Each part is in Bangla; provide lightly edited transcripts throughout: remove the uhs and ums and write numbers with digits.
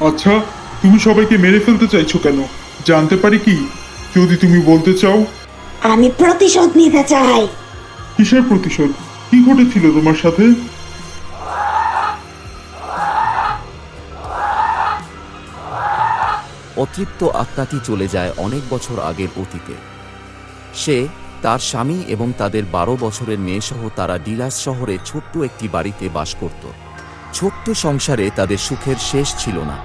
আচ্ছা, তুমি সবাইকে মেরে ফেলতে চাইছো কেন? জানতে পারি কি? যদি তুমি বলতে চাও। আমি প্রতিশোধ নিতে চাই। কিসের প্রতিশোধ? কি ঘটেছিল তোমার সাথে? অতৃপ্ত আত্মাটি চলে যায় অনেক বছর আগের অতীতে। সে, তার স্বামী এবং তাদের 12 বছরের মেয়েসহ তারা ডিলাস শহরে ছোট্ট একটি বাড়িতে বাস করত। ছোট্ট সংসারে তাদের সুখের শেষ ছিল না,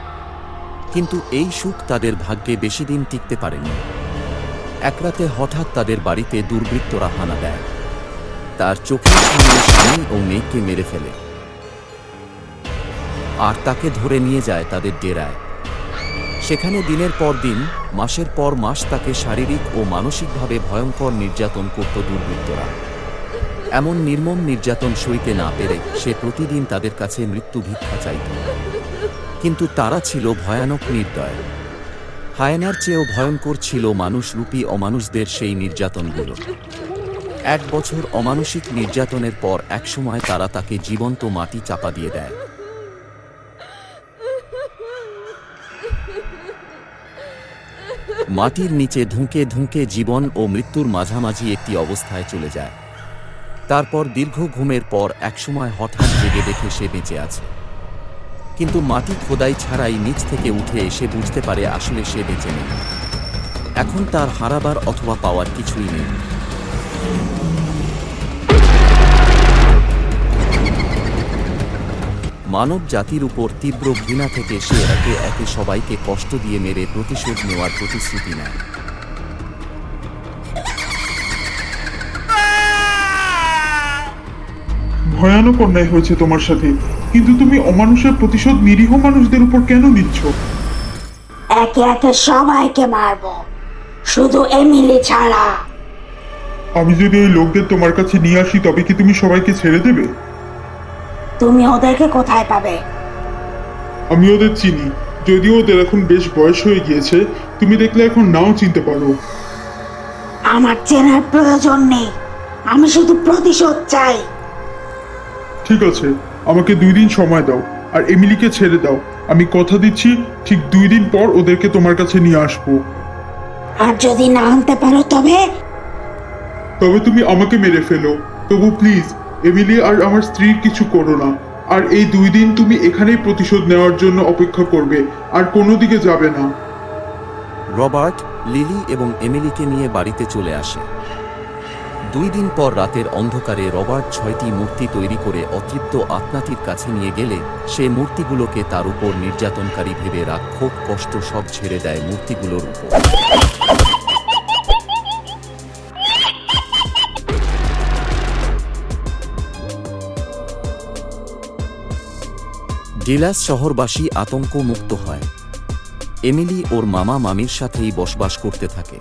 কিন্তু এই সুখ তাদের ভাগ্যে বেশি দিন টিকতে পারেনি। এক রাতে হঠাৎ তাদের বাড়িতে দুর্বৃত্তরা হানা দেয়। তার চোখের সামনে স্বামী ও মেয়েকে মেরে ফেলে আর তাকে ধরে নিয়ে যায় তাদের ডেরায়। সেখানে দিনের পর দিন, মাসের পর মাস তাকে শারীরিক ও মানসিকভাবে ভয়ঙ্কর নির্যাতন করত দুর্বৃত্তরা। এমন নির্মম নির্যাতন সইতে না পেরে সে প্রতিদিন তাদের কাছে মৃত্যু ভিক্ষা চাইত। কিন্তু তারা ছিল ভয়ানক নির্দয়। হায়েনার চেয়েও ভয়ঙ্কর ছিল মানুষরূপী অমানুষদের সেই নির্যাতনগুলো। 1 বছর অমানসিক নির্যাতনের পর একসময় তারা তাকে জীবন্ত মাটি চাপা দিয়ে দেয়। মাটির নিচে ধুঁকে ধুঁকে জীবন ও মৃত্যুর মাঝামাঝি একটি অবস্থায় চলে যায়। তারপর দীর্ঘ ঘুমের পর একসময় হঠাৎ জেগে দেখে সে বেঁচে আছে। কিন্তু মাটি খোদাই ছাড়াই নিচ থেকে উঠে এসে বুঝতে পারে আসলে সে বেঁচে নেই। এখন তার হারাবার অথবা পাওয়ার কিছুই নেই। মানব জাতির উপর তীব্র ঘৃণা থেকে সে একে একে সবাইকে কষ্ট দিয়ে মেরে প্রতিশোধ নেওয়ার প্রতিশ্রুতি নেয়। ভয়ানক অন্যায় হয়েছে তোমার সাথে, কিন্তু তুমি অমানুষের প্রতিশোধ নিরীহ মানুষদের উপর কেন নিচ্ছ? একে একে সবাইকে মারবো, শুধু এমিলি ছাড়া। আমি যদি ওই লোকদের তোমার কাছে নিয়ে আসি, তবে কি তুমি সবাইকে ছেড়ে দেবে? তুমি ওদেরকে কোথায় পাবে? আমি ওদের চিনি, যদিও ওদের এখন বেশ বয়স হয়ে গিয়েছে। তুমি দেখলে এখন নাও চিনতে পারো। আমার চেনার প্রয়োজন নেই, আমি শুধু প্রতিশোধ চাই। ঠিক আছে, আমাকে 2 দিন সময় দাও আর এমিলিকে ছেড়ে দাও। আমি কথা দিচ্ছি, ঠিক 2 দিন পর ওদেরকে তোমার কাছে নিয়ে আসবো। আর যদি না আনতে পারো তবে? তবে তুমি আমাকে মেরে ফেলো, তবু প্লিজ এমিলি আর আমার স্ত্রীর কিছু করো না। আর এই 2 দিন তুমি এখানেই প্রতিশোধ নেওয়ার জন্য অপেক্ষা করবে, আর কোনো দিকে যাবে না। রবার্ট, লিলি এবং এমিলিকে নিয়ে বাড়িতে চলে আসে। 2 দিন পর রাতের অন্ধকারে রবার্ট 6টি মূর্তি তৈরি করে অতৃপ্ত আত্মাটির কাছে নিয়ে গেলে সে মূর্তিগুলোকে তার উপর নির্যাতনকারী ভেবে রাগ, ক্ষোভ, কষ্ট সব ছেড়ে দেয় মূর্তিগুলোর উপর। ডিলাস শহরবাসী আতঙ্ক মুক্ত হয়। এমিলি ওর মামা মামির সাথেই বসবাস করতে থাকে।